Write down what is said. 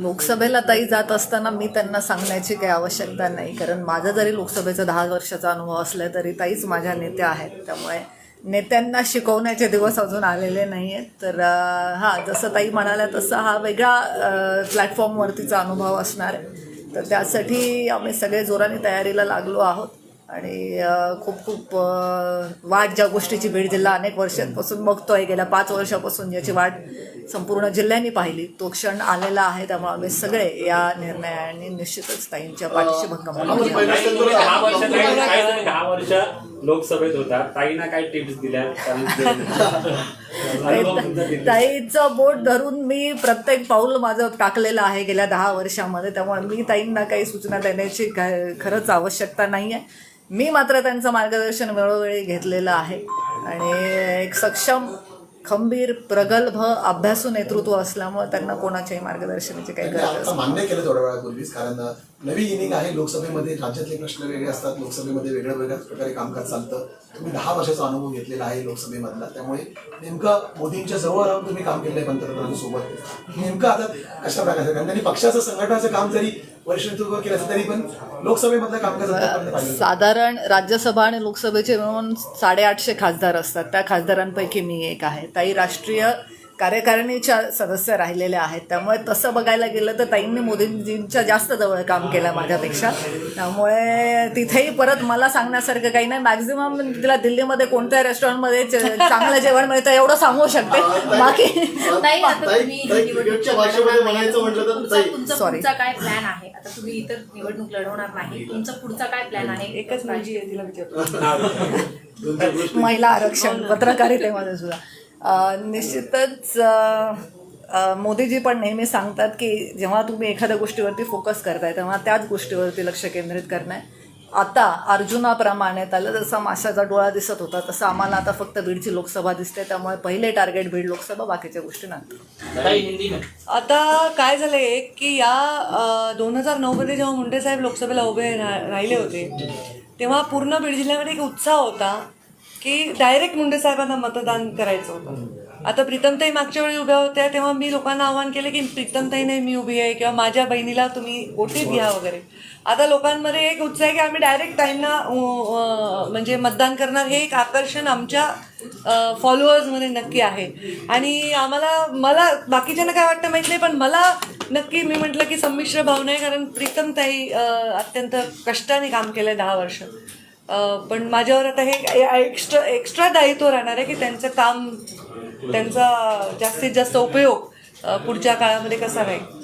लोकसभेला ताई जात असताना मी त्यांना सांगण्याची काही आवश्यकता नाही, कारण माझा जरी लोकसभेचा 10 वर्षाचा अनुभव असला तरी ताईच माझ्या नेत्या आहेत. त्यामुळे नेत्यांना शिकवण्याचे दिवस अजून आलेले नाही आहेत. तर हां, जसं ताई म्हणाल्या तसं हा वेगळा प्लॅटफॉर्मवरतीचा अनुभव असणार आहे. तर त्यासाठी आम्ही सगळे जोराने तयारीला लागलो आहोत आणि खूप खूप वाट, ज्या गोष्टीची बीड जिल्हा अनेक वर्षांपासून बघतोय, गेल्या 5 वर्षापासून ज्याची वाट संपूर्ण जिल्ह्यांनी पाहिली, तो क्षण आलेला आहे. त्यामुळे आम्ही सगळे या निर्णयाने निश्चितच ताईंच्या पाठीशी भक्कम आहोत. 10 वर्ष लोकसभेत होता, ताईंना काय टिप्स दिल्या? ताईचं बोट धरून मी प्रत्येक पाऊल माझं टाकलेलं आहे गेल्या 10 वर्षामध्ये. त्यामुळे मी ताईंना काही सूचना देण्याची खरंच आवश्यकता नाही आहे. मी मात्र त्यांचं मार्गदर्शन वेळोवेळी घेतलेलं आहे आणि एक सक्षम, खंबीर, प्रगल्भ, अभ्यासू नेतृत्व असल्यामुळे त्यांना कोणाच्याही मार्गदर्शनाची काही गरज असते. मान्य केलं थोड्या वेळापूर्वीच, कारण नवी इनिंग आहे लोकसभेमध्ये. राज्यातले प्रश्न वेगळे असतात, लोकसभेमध्ये वेगळ्या वेगळ्या प्रकारे कामकाज चालतं. तुम्ही 10 वर्षाचा अनुभव घेतलेला आहे लोकसभेमधला, त्यामुळे नेमकं मोदींच्या जवळ राहून तुम्ही काम केलं आहे पंतप्रधानांसोबत. नेमकं आता कशा प्रकारे, कारण त्यांनी पक्षाचं संघटनाचं काम जरी वरिष्ठ नेतृत्व केलं असं तरी पण लोकसभेमधलं कामकाज साधारण राज्यसभा आणि लोकसभेचे मिळून 850 खासदार असतात. त्या खासदारांपैकी मी एक आहे. ताई राष्ट्रीय कार्यकारिणीच्या सदस्य राहिलेल्या आहेत. त्यामुळे तसं बघायला गेलं तर ताईंनी मोदींजींच्या जास्त जवळ काम केलं माझ्यापेक्षा. त्यामुळे तिथेही परत मला सांगण्यासारखं काही नाही. मॅक्झिमम तिला दिल्लीमध्ये कोणत्या रेस्टॉरंटमध्ये चांगलं जेवण मिळतं एवढं सांगू शकते. बाकी तुमचा काय प्लॅन आहे? आता तुम्ही इतर निवडणूक लढवणार नाही, तुमचा पुढचा काय प्लॅन आहे? एकच मुलगी आहे, तिला विचारतो. महिला आरक्षण, पत्रकारितेमध्ये सुद्धा निश्चितच मोदीजी पण नेहमी सांगतात की जेव्हा तुम्ही एखाद्या गोष्टीवरती फोकस करताय तेव्हा त्याच गोष्टीवरती लक्ष केंद्रित करणं आहे. आता अर्जुनाप्रमाणे त्याला जसा माशाचा डोळा दिसत होता तसं आम्हाला आता फक्त बीडची लोकसभा दिसते. त्यामुळे पहिले टार्गेट बीड लोकसभा, बाकीच्या गोष्टी नंतर. आता काय झालंय की या 2009 जेव्हा मुंडे साहेब लोकसभेला उभे राहिले होते तेव्हा पूर्ण बीड जिल्ह्यामध्ये एक उत्साह होता की डायरेक्ट मुंडे साहेबांना मतदान करायचं होतं. आता प्रीतमताई मागच्या वेळी उभ्या होत्या तेव्हा मी लोकांना आवाहन केलं की प्रीतमताई नाही मी उभी आहे, किंवा माझ्या बहिणीला तुम्ही ओटीत घ्या वगैरे. आता लोकांमध्ये एक उत्साह आहे की आम्ही डायरेक्ट ताईंना म्हणजे मतदान करणार. हे एक आकर्षण आमच्या फॉलोअर्समध्ये नक्की आहे. आणि मला बाकीच्यांना काय वाटतं माहीत नाही, पण मला नक्की मी म्हटलं की संमिश्र भावना आहे, कारण प्रीतमताई अत्यंत कष्टाने काम केलं 10 वर्ष. पण माझ्यावर आता हे एक्स्ट्रा दायित्व राहणार आहे की त्यांचं काम, त्यांचा जास्तीत जास्त उपयोग पुढच्या काळामध्ये कसा राहील.